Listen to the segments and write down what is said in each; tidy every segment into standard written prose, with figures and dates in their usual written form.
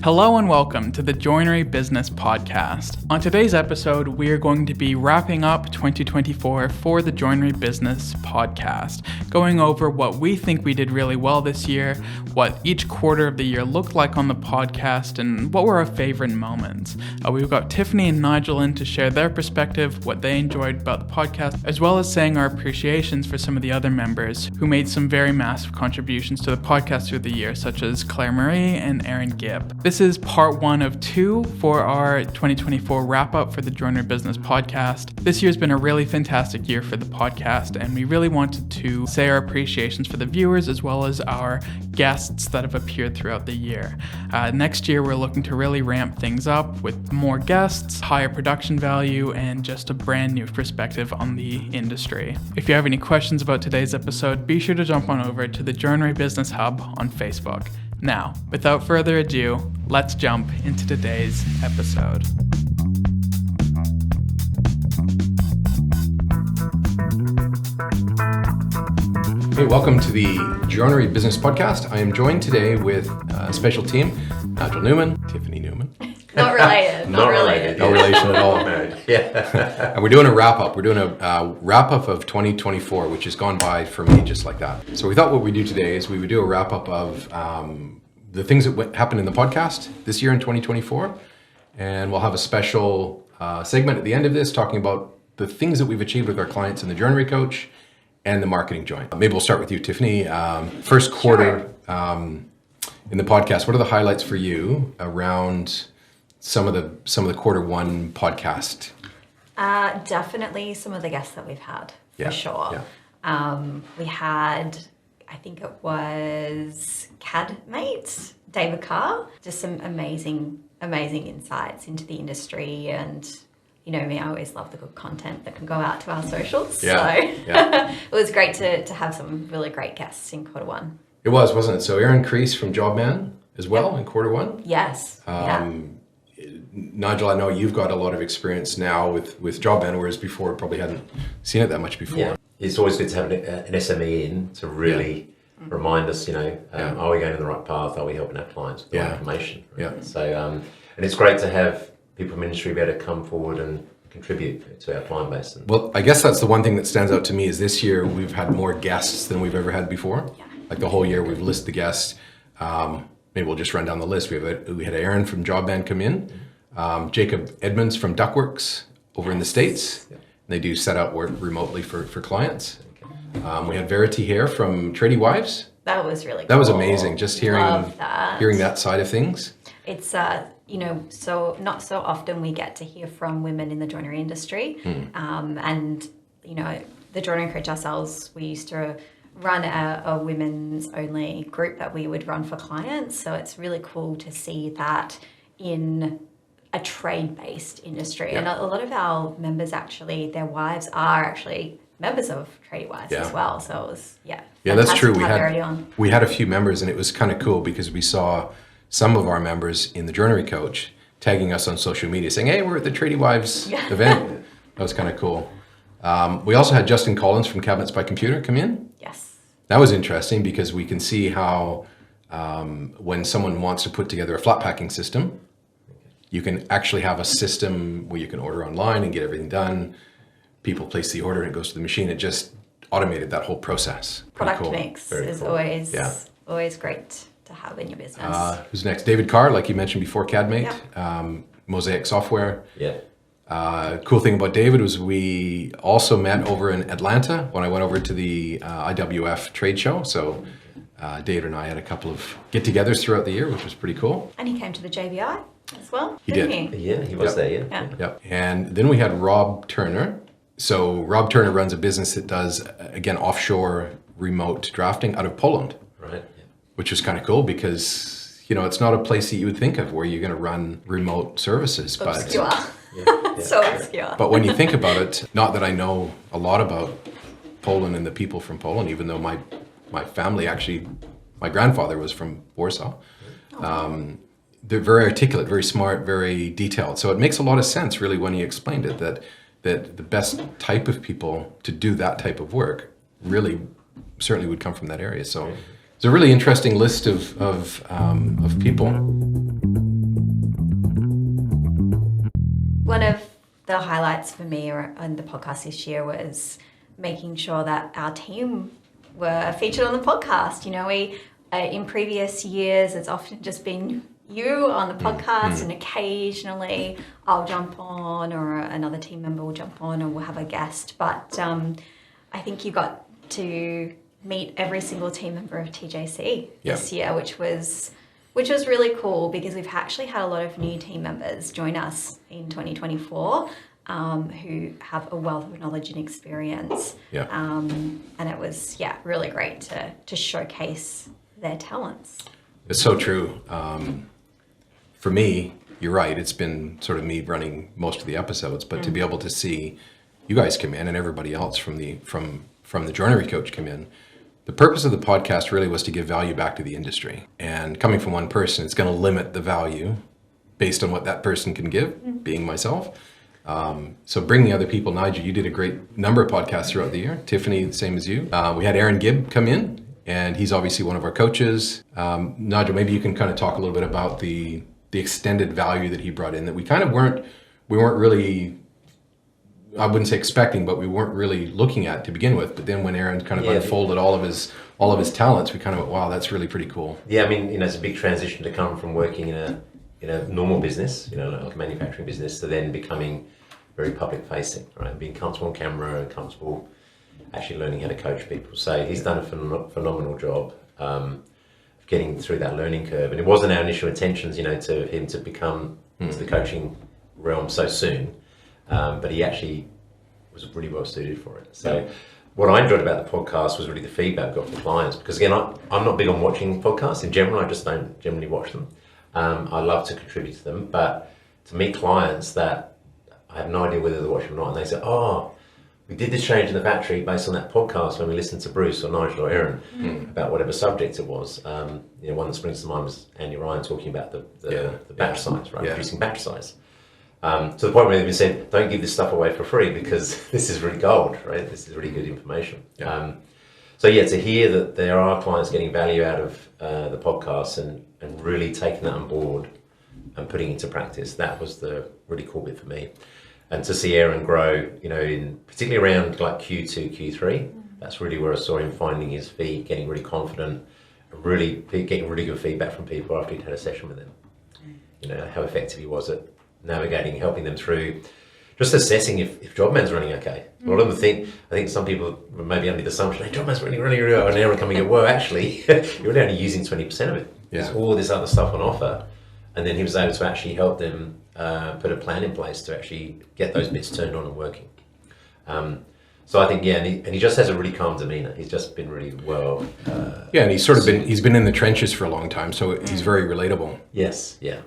Hello and welcome to the Joinery Business Podcast. On today's episode, we are going to be wrapping up 2024 for the Joinery Business Podcast, going over what we think we did really well this year, what each quarter of the year looked like on the podcast, and what were our favorite moments. We've got Tiffany and Nigel in to share their perspective, what they enjoyed about the podcast, as well as saying our appreciations for some of the other members who made some very massive contributions to the podcast through the year, such as Claire Marie and Aaron Gibb. This is part 1 of 2 for our 2024 wrap-up for the Joinery Business Podcast. This year's been a really fantastic year for the podcast, and we really wanted to say our appreciations for the viewers as well as our guests that have appeared throughout the year. Next year, we're looking to really ramp things up with more guests, higher production value, and just a brand new perspective on the industry. If you have any questions about today's episode, be sure to jump on over to the Joinery Business Hub on Facebook. Now, without further ado, let's jump into today's episode. Hey, welcome to the Joinery Business Podcast. I am joined today with a special team, Nigel Newman, Tiffany Newman. Not related. No relation at all. Yeah. And we're doing a wrap-up. We're doing a wrap-up of 2024, which has gone by for me just like that. So we thought what we'd do today is we would do a wrap-up of the things that happened in the podcast this year in 2024. And we'll have a special segment at the end of this talking about the things that we've achieved with our clients in the Joinery Coach and the marketing joint. Maybe we'll start with you, Tiffany. First quarter in the podcast, what are the highlights for you around some of the quarter one podcast? Definitely some of the guests that we've had, for sure. Yeah. We had, I think it was CADmate, David Carr, just some amazing insights into the industry. And you know me, I always love the good content that can go out to our socials. It was great to have some really great guests in quarter one. It was, wasn't it? So Aaron Crease from Jobman as well in quarter one? Yes. Nigel, I know you've got a lot of experience now with Jobman, whereas before probably hadn't seen it that much before. Yeah. It's always good to have an SME in to really remind us, are we going in the right path? Are we helping our clients with the right information? Right? Yeah. So, and it's great to have people from industry be able to come forward and contribute to our client base. Well, I guess that's the one thing that stands out to me is this year we've had more guests than we've ever had before. Yeah. Like the whole year we've listed the guests. Maybe we'll just run down the list. We had Aaron from Jobman come in. Jacob Edmonds from Duckworks over in the States. Yeah. They do set up work remotely for clients. Okay. We had Verity here from Tradie Wives. That was really cool. That was amazing, just hearing that side of things. It's, so not so often we get to hear from women in the joinery industry. And, the Joinery Coach ourselves, we used to run a women's only group that we would run for clients. So it's really cool to see that in a trade-based industry. And a lot of our members actually, their wives are actually members of Tradie Wives as well. So it was, that's true. We had a few members, and it was kind of cool because we saw some of our members in the Joinery Coach tagging us on social media saying, hey, we're at the Tradie Wives event. That was kind of cool. We also had Justin Collins from Cabinets by Computer come in. Yes. That was interesting because we can see how when someone wants to put together a flat packing system, you can actually have a system where you can order online and get everything done. People place the order and it goes to the machine. It just automated that whole process. Product mix is always great to have in your business. Who's next? David Carr, like you mentioned before, CADmate, Mosaic Software. Yeah. Cool thing about David was we also met over in Atlanta when I went over to the IWF trade show. So David and I had a couple of get-togethers throughout the year, which was pretty cool. And he came to the JBI as well. He did. Yeah, he was there. Yeah. And then we had Rob Turner. So Rob Turner runs a business that does, again, offshore remote drafting out of Poland. Right. Yeah. Which was kind of cool because, it's not a place that you would think of where you're going to run remote services. Obscure. So obscure. But when you think about it, not that I know a lot about Poland and the people from Poland, even though my family actually, my grandfather was from Warsaw. They're very articulate, very smart, very detailed. So it makes a lot of sense, really, when he explained it, that the best type of people to do that type of work really certainly would come from that area. So it's a really interesting list of people. one of the highlights for me on the podcast this year was making sure that our team were featured on the podcast. You know, we in previous years, it's often just been you on the podcast, and occasionally I'll jump on, or another team member will jump on, or we'll have a guest. But I think you got to meet every single team member of TJC this year, which was really cool, because we've actually had a lot of new team members join us in 2024 who have a wealth of knowledge and experience. And it was, really great to showcase their talents. It's so true. For me, you're right. It's been sort of me running most of the episodes, but to be able to see you guys come in and everybody else from the Joinery Coach come in, the purpose of the podcast really was to give value back to the industry. And coming from one person, it's going to limit the value based on what that person can give, being myself. So bringing other people, Nigel, you did a great number of podcasts throughout the year. Tiffany, the same as you. We had Aaron Gibb come in, and he's obviously one of our coaches. Nigel, maybe you can kind of talk a little bit about the extended value that he brought in that we weren't really, I wouldn't say expecting, but we weren't really looking at to begin with. But then when Aaron kind of unfolded all of his talents, we kind of went, wow, that's really pretty cool. Yeah, I mean, it's a big transition to come from working in a normal business, like a manufacturing business, to then becoming very public facing, right? Being comfortable on camera and comfortable actually learning how to coach people. So he's done a phenomenal job of getting through that learning curve. And it wasn't our initial intentions, to him to become into the coaching realm so soon. But he actually was really well suited for it. So what I enjoyed about the podcast was really the feedback I got from clients, because again, I'm not big on watching podcasts in general. I just don't generally watch them. I love to contribute to them, but to meet clients that I have no idea whether they're watching or not, and they say, oh, we did this change in the factory based on that podcast when we listened to Bruce or Nigel or Aaron about whatever subject it was. One that springs to mind was Andy Ryan talking about the batch size, right? Reducing batch size. To the point where they've been saying, don't give this stuff away for free, because this is really gold, right? This is really good information. To hear that there are clients getting value out of the podcast and really taking that on board and putting it into practice, that was the really cool bit for me. And to see Aaron grow, particularly around like Q2, Q3, that's really where I saw him finding his feet, getting really confident, really getting really good feedback from people after he'd had a session with them. How effective he was at navigating, helping them through, just assessing if Jobman's running okay. A lot of them I think some people were maybe under the assumption, hey, Jobman's running really well, and Aaron coming in, well, actually, you're only using 20% of it. There's all this other stuff on offer. And then he was able to actually help them put a plan in place to actually get those bits turned on and working. So I think, and he just has a really calm demeanor. He's just been really well. And he's been in the trenches for a long time, so he's very relatable. Yes, yeah.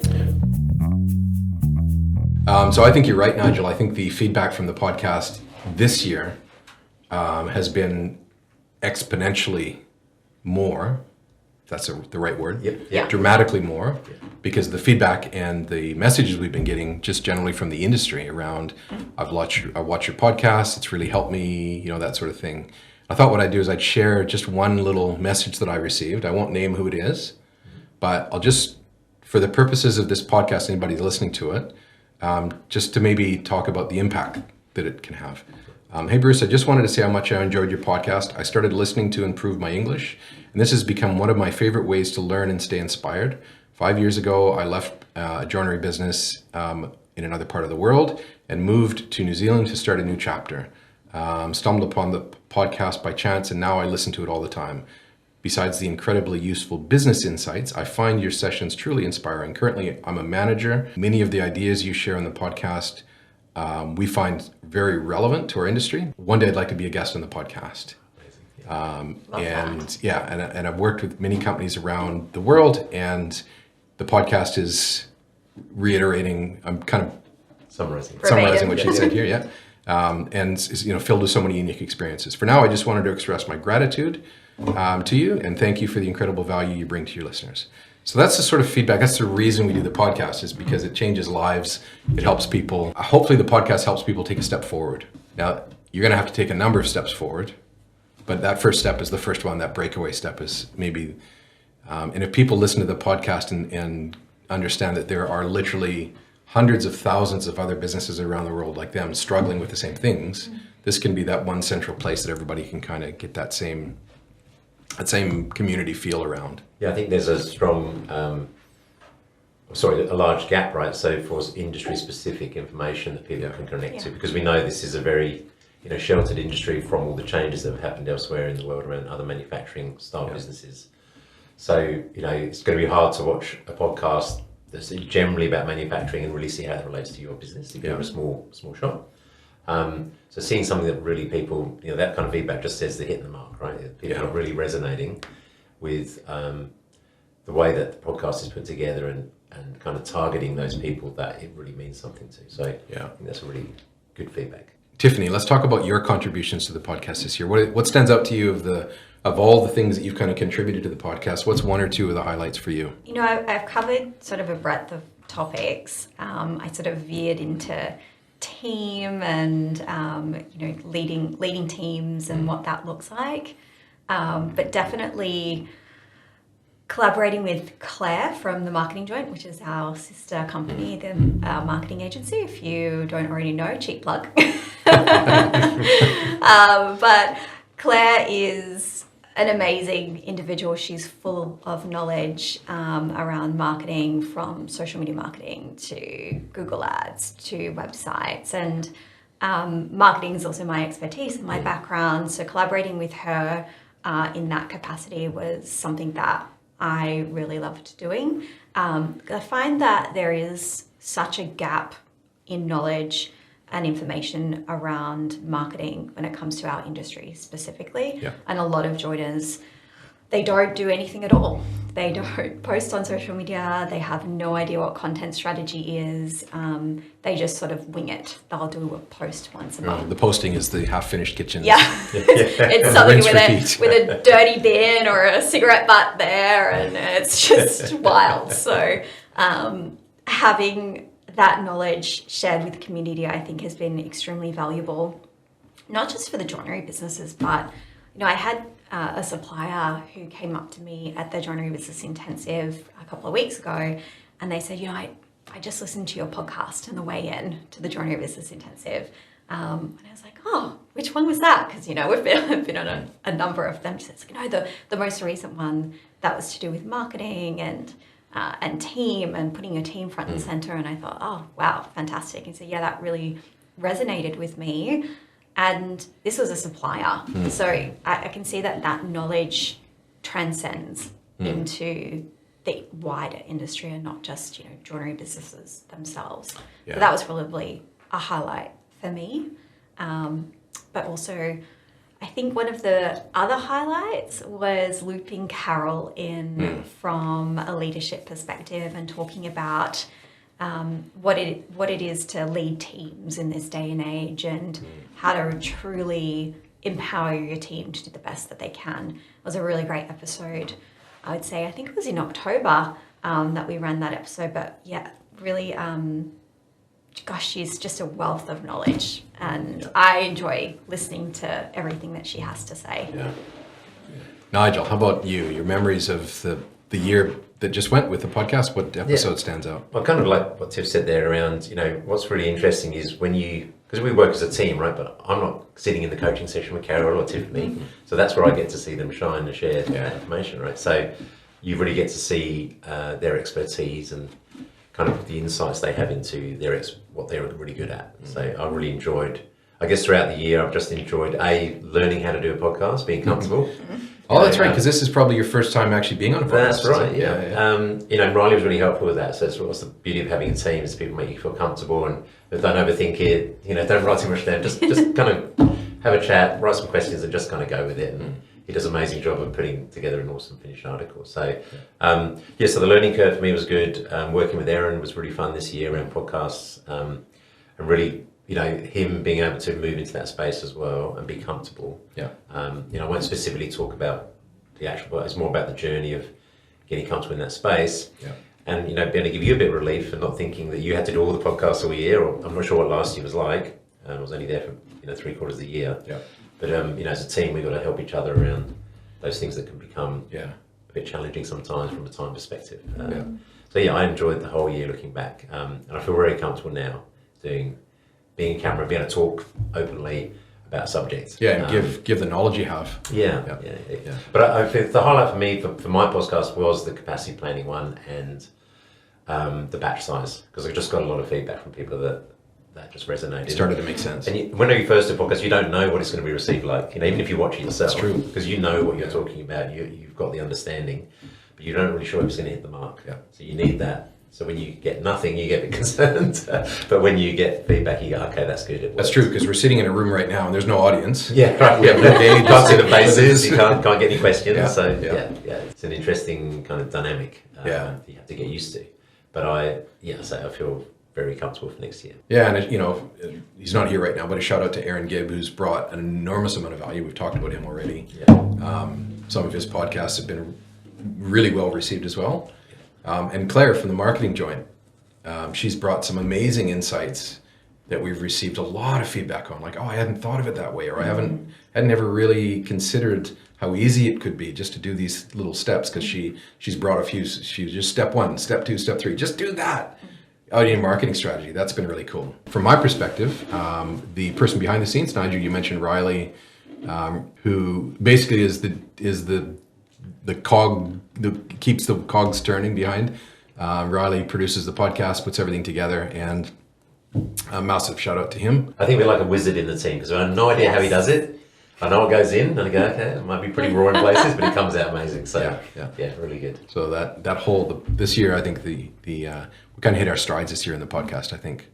So I think you're right, Nigel. I think the feedback from the podcast this year has been exponentially more, if that's the right word, dramatically more, because the feedback and the messages we've been getting just generally from the industry around, I watch your podcast, it's really helped me, that sort of thing. I thought what I'd do is I'd share just one little message that I received. I won't name who it is, but I'll just, for the purposes of this podcast, anybody listening to it, just to maybe talk about the impact that it can have. Hey, Bruce, I just wanted to say how much I enjoyed your podcast. I started listening to improve my English, and this has become one of my favorite ways to learn and stay inspired. 5 years ago, I left a joinery business in another part of the world and moved to New Zealand to start a new chapter. Stumbled upon the podcast by chance, and now I listen to it all the time. Besides the incredibly useful business insights, I find your sessions truly inspiring. Currently, I'm a manager. Many of the ideas you share on the podcast, we find very relevant to our industry. One day I'd like to be a guest on the podcast. And I've worked with many companies around the world, and the podcast is reiterating, I'm kind of summarizing what she said here, and is filled with so many unique experiences. For now, I just wanted to express my gratitude to you, and thank you for the incredible value you bring to your listeners. So that's the sort of feedback. That's the reason we do the podcast, is because it changes lives. It helps people. Hopefully the podcast helps people take a step forward. Now, you're going to have to take a number of steps forward, but that first step is the first one. That breakaway step is maybe, and if people listen to the podcast and understand that there are literally hundreds of thousands of other businesses around the world like them struggling with the same things, this can be that one central place that everybody can kind of get that same community feel around. Yeah, I think there's a strong, a large gap, right? So for industry-specific information that people can connect to, because we know this is a very, sheltered industry from all the changes that have happened elsewhere in the world around other manufacturing style businesses. So, it's going to be hard to watch a podcast that's generally about manufacturing and really see how it relates to your business if you're a small shop. So seeing something that really people, that kind of feedback just says they're hitting the mark, right? People are really resonating with the way that the podcast is put together and kind of targeting those people that it really means something to. So I think that's a really good feedback. Tiffany, let's talk about your contributions to the podcast this year. What stands out to you of all the things that you've kind of contributed to the podcast? What's one or two of the highlights for you? I've covered sort of a breadth of topics. I sort of veered into team and leading teams and what that looks like, but definitely collaborating with Claire from the Marketing Joint, which is our sister company, our marketing agency. If you don't already know, cheap plug. But Claire is an amazing individual. She's full of knowledge around marketing, from social media marketing to Google Ads to websites. And marketing is also my expertise and my background. So collaborating with her in that capacity was something that I really loved doing. I find that there is such a gap in knowledge and information around marketing when it comes to our industry specifically. Yeah. And a lot of joiners, they don't do anything at all. They don't post on social media. They have no idea what content strategy is. They just sort of wing it. They'll do a post once a month. The posting is the half-finished kitchen. Yeah. It's something with a dirty bin or a cigarette butt there, and it's just wild. So having that knowledge shared with the community, I think, has been extremely valuable, not just for the joinery businesses, but I had a supplier who came up to me at the Joinery Business Intensive a couple of weeks ago, and they said, I just listened to your podcast on the way in to the Joinery Business Intensive, and I was like, oh, which one was that? Because we've been on a number of them. She says, the most recent one that was to do with marketing and team and putting your team front and center. And I thought, oh, wow, fantastic. And so, that really resonated with me. And this was a supplier. So I can see that knowledge transcends into the wider industry and not just, joinery businesses themselves. Yeah. So that was probably a highlight for me. But also, I think one of the other highlights was looping Carol in from a leadership perspective and talking about what it is to lead teams in this day and age and how to truly empower your team to do the best that they can. It was a really great episode. I would say, I think it was in October that we ran that episode, but really, she's just a wealth of knowledge, and I enjoy listening to everything that she has to say. Yeah. Nigel, how about you? Your memories of the year that just went with the podcast, what episode stands out? Well, kind of like what Tiff said there around, what's really interesting is when because we work as a team, right? But I'm not sitting in the coaching session with Carol or Tiffany. So that's where I get to see them shine and share that information, right? So you really get to see their expertise and kind of the insights they have into what they're really good at. So I really enjoyed, I guess throughout the year, I've just enjoyed learning how to do a podcast, being comfortable. Oh, that's right, because this is probably your first time actually being on a podcast. That's right, yeah. Riley was really helpful with that. So that's what's the beauty of having a team, is people make you feel comfortable, and don't overthink it. Don't write too much down. Just kind of have a chat, write some questions, and just kind of go with it. And he does an amazing job of putting together an awesome finished article. So, so the learning curve for me was good. Working with Aaron was really fun this year around podcasts, and really, him being able to move into that space as well and be comfortable. Yeah. I won't specifically talk about the actual, but it's more about the journey of getting comfortable in that space. Yeah. And, being able to give you a bit of relief and not thinking that you had to do all the podcasts all year, or I'm not sure what last year was like. I was only there for, 3/4 of the year. Yeah. But, as a team, we've got to help each other around those things that can become bit challenging sometimes from a time perspective. So yeah, I enjoyed the whole year looking back, and I feel very comfortable now being in camera, being able to talk openly about subjects. Yeah, and give the knowledge you have. Yeah. But I think the highlight for me for my podcast was the capacity planning one and the batch size, because I just got a lot of feedback from people that just resonated. It started to make sense. And when you first do a podcast, you don't know what it's going to be received like. Even if you watch it yourself, that's true, because you know what you're talking about, you've got the understanding, but you're not really sure if it's going to hit the mark. Yeah. So you need that. So when you get nothing, you get a bit concerned. But when you get feedback, you go, okay, that's good. That's true, because we're sitting in a room right now and there's no audience. Yeah, right. We have no gauge. You can't see the faces. You can't get any questions. Yeah. So yeah, it's an interesting kind of dynamic that you have to get used to. But I feel very comfortable for next year. Yeah, and he's not here right now, but a shout out to Aaron Gibb, who's brought an enormous amount of value. We've talked about him already. Yeah. Some of his podcasts have been really well received as well. And Claire from the Marketing Joint, she's brought some amazing insights that we've received a lot of feedback on. Like, I hadn't thought of it that way, or I hadn't ever really considered how easy it could be just to do these little steps, because she's brought a few. She's just step 1, step 2, step 3. Just do that. Audio marketing strategy. That's been really cool. From my perspective, the person behind the scenes, Nigel, you mentioned Riley, who basically is the cog that keeps the cogs turning behind. Riley produces the podcast, puts everything together, and a massive shout out to him. I think we're like a wizard in the team, because I have no idea how he does it. I know what goes in, and I go, okay, it might be pretty raw in places, but it comes out amazing. So yeah, really good. So that whole this year, I think we kind of hit our strides this year in the podcast, I think.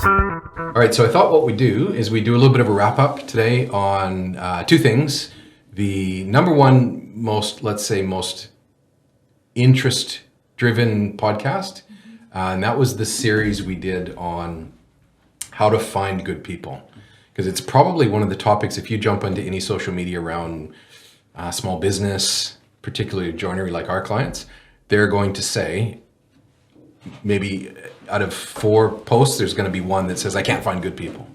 All right, so I thought what we do is we do a little bit of a wrap up today on 2 things. The number one most interest-driven podcast, and that was the series we did on how to find good people. Because it's probably one of the topics, if you jump into any social media around small business, particularly joinery like our clients, they're going to say, maybe out of 4 posts, there's going to be one that says, I can't find good people.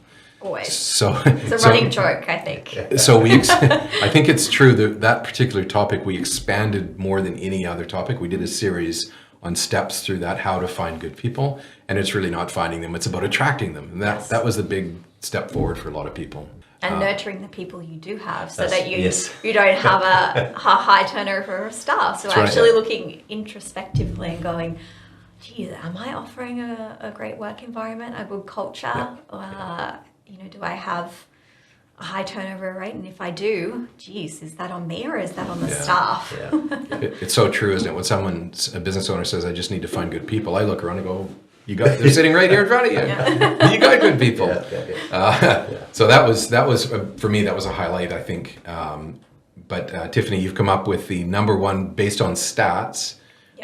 Always. So it's a running joke, I think. So I think it's true that particular topic we expanded more than any other topic. We did a series on steps through that, how to find good people, and it's really not finding them, it's about attracting them. And that was the big step forward for a lot of people. And nurturing the people you do have, so that you don't have a high turnover of staff. So actually looking introspectively and going, geez, am I offering a great work environment, a good culture? Do I have a high turnover rate? And if I do, geez, is that on me or is that on the staff? Yeah. It's so true, isn't it? When a business owner says, I just need to find good people, I look around and go, they're sitting right here in front of you. Yeah. You got good people. So that was for me, that was a highlight, I think. But Tiffany, you've come up with the number one, based on stats,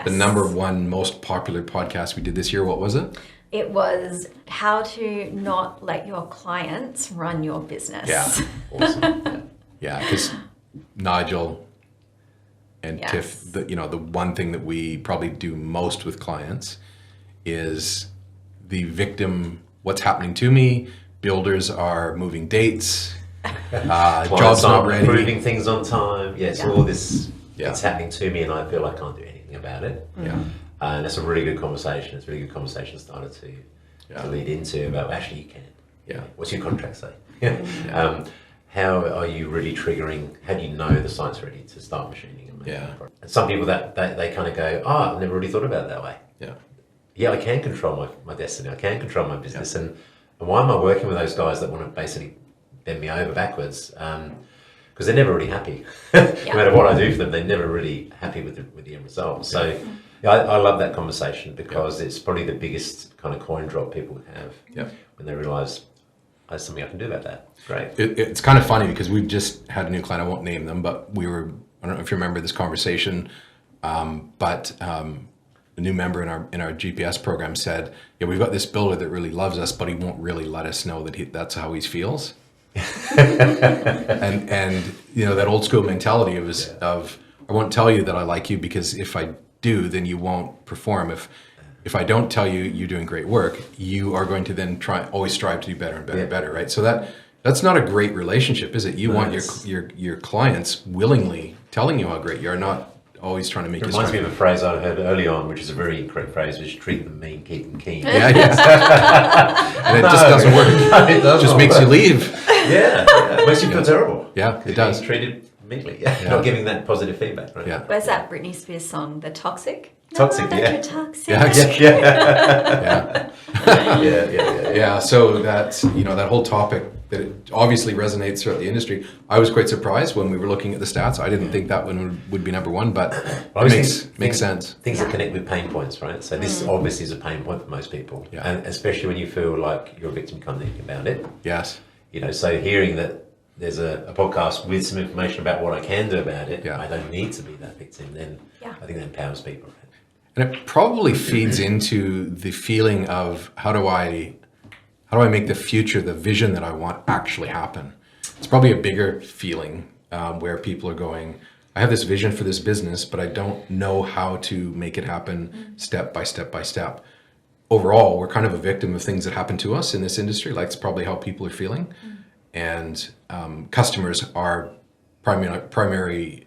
the number one most popular podcast we did this year. What was it? It was how to not let your clients run your business. Yeah, awesome. Because Nigel and Tiff, the one thing that we probably do most with clients is the victim, what's happening to me, builders are moving dates, jobs not ready. Approving things on time. All this, it's happening to me and I feel I can't do anything about it. And that's a really good conversation. It's a really good conversation started to lead into about, actually you can. Yeah. What's your contract say? How are you really triggering, how do you know the site's ready to start machining? And some people that they kind of go, I've never really thought about it that way. I can control my destiny. I can control my business. And why am I working with those guys that want to basically bend me over backwards? Because they're never really happy. No matter what I do for them, they're never really happy with the end result. So I love that conversation because it's probably the biggest kind of coin drop people have when they realise there's something I can do about that. Great. It's kind of funny because we've just had a new client. I won't name them, but I don't know if you remember this conversation, but a new member in our GPS program said, we've got this builder that really loves us, but he won't really let us know that that's how he feels. and that old school mentality of I won't tell you that I like you, because if I do, then you won't perform. If I don't tell you you're doing great work, you are going to then always strive to do better and better and better, right? So that's not a great relationship, is it? You want your clients willingly telling you how great you are, not always trying to make It you reminds me strive. of a phrase I heard early on, which is a very correct phrase, which is treat them mean, keep them keen. Yeah, yeah. And it just doesn't work. It does just not makes work. you leave. Yeah, it makes you feel terrible. Yeah, it does. Being treated meanly. Yeah. Not giving that positive feedback. Right? Yeah. Where's that Britney Spears song, The Toxic? Toxic, no, yeah. You're toxic. Yeah. Yeah. Yeah. Yeah, so that's, that whole topic that it obviously resonates throughout the industry. I was quite surprised when we were looking at the stats. I didn't think that one would be number one, but it makes sense. Things that connect with pain points, right? So this obviously is a pain point for most people. Yeah. And especially when you feel like you're a victim, you can't do anything about it. Yes. So hearing that there's a podcast with some information about what I can do about it, Yeah. I don't need to be that victim, then I think that empowers people. Right? And it probably feeds into the feeling of how do I make the future, the vision that I want actually happen? It's probably a bigger feeling where people are going, I have this vision for this business, but I don't know how to make it happen step by step by step. Overall, we're kind of a victim of things that happen to us in this industry. Like, it's probably how people are feeling. And customers are primary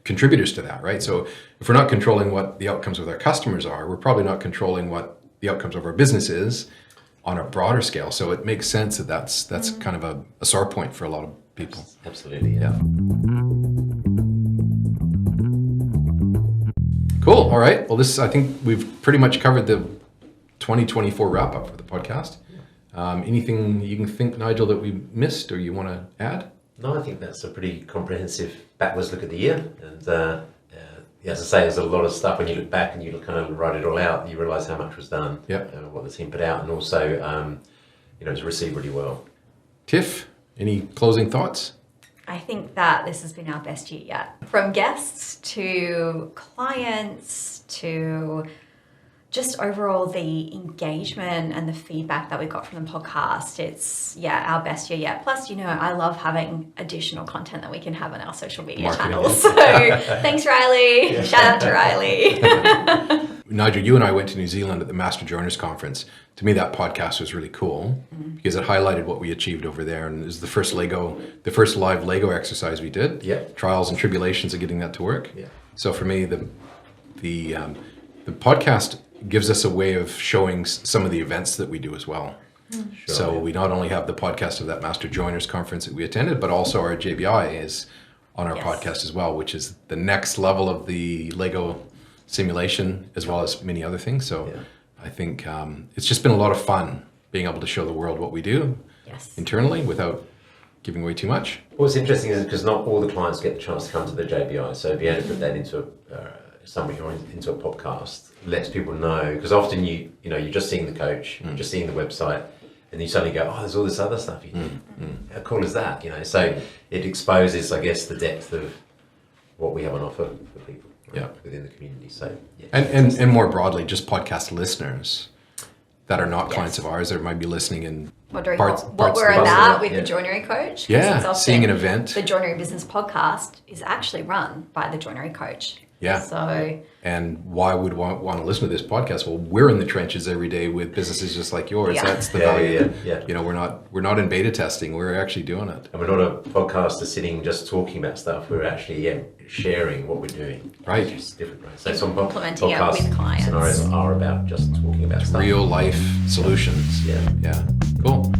contributors to that, right? So if we're not controlling what the outcomes with our customers are, we're probably not controlling what the outcomes of our business is on a broader scale. So it makes sense that that's kind of a sore point for a lot of people. Absolutely, yeah. Cool. All right. Well, I think we've pretty much covered the 2024 wrap up for the podcast. Anything you can think, Nigel, that we missed or you want to add? No, I think that's a pretty comprehensive backwards look at the year. And as I say, there's a lot of stuff when you look back and you kind of write it all out, you realise how much was done, what the team put out, and also, it was received really well. Tiff, any closing thoughts? I think that this has been our best year yet. From guests to clients to just overall the engagement and the feedback that we got from the podcast, it's our best year yet. Plus, I love having additional content that we can have on our social media Marketing. channels. So thanks, Riley. Shout out to Riley. Nigel, you and I went to New Zealand at the Master Joiners Conference. To me, that podcast was really cool because it highlighted what we achieved over there. And it was the first live Lego exercise we did. Yeah. Trials and tribulations of getting that to work. Yeah. So for me, the podcast gives us a way of showing some of the events that we do as well. Sure, So we not only have the podcast of that Master Joiners Conference that we attended, but also our JBI is on our podcast as well, which is the next level of the Lego simulation, as well as many other things. So I think it's just been a lot of fun being able to show the world what we do internally without giving away too much. What's interesting is because not all the clients get the chance to come to the JBI. So if you had to put that into something or into a podcast, lets people know, because often you're just seeing the coach, you're just seeing the website, and you suddenly go, oh, there's all this other stuff you do. How cool is that? So it exposes, I guess, the depth of what we have on offer for people within the community. So and more broadly, just podcast listeners that are not clients of ours that might be listening in Wondering parts what we're of the about business. with the Joinery Coach. 'Cause Yeah, it's often seeing an event. The Joinery Business Podcast is actually run by the Joinery Coach. Yeah. So. And why would want to listen to this podcast? Well, we're in the trenches every day with businesses just like yours. Yeah. That's the value. Yeah. We're not in beta testing. We're actually doing it. And we're not a podcaster sitting just talking about stuff. We're actually sharing what we're doing. Right. Which is different, right? So some Implementing it podcast with clients. scenarios are about just talking about stuff. Real life solutions. Yeah. Yeah. Cool.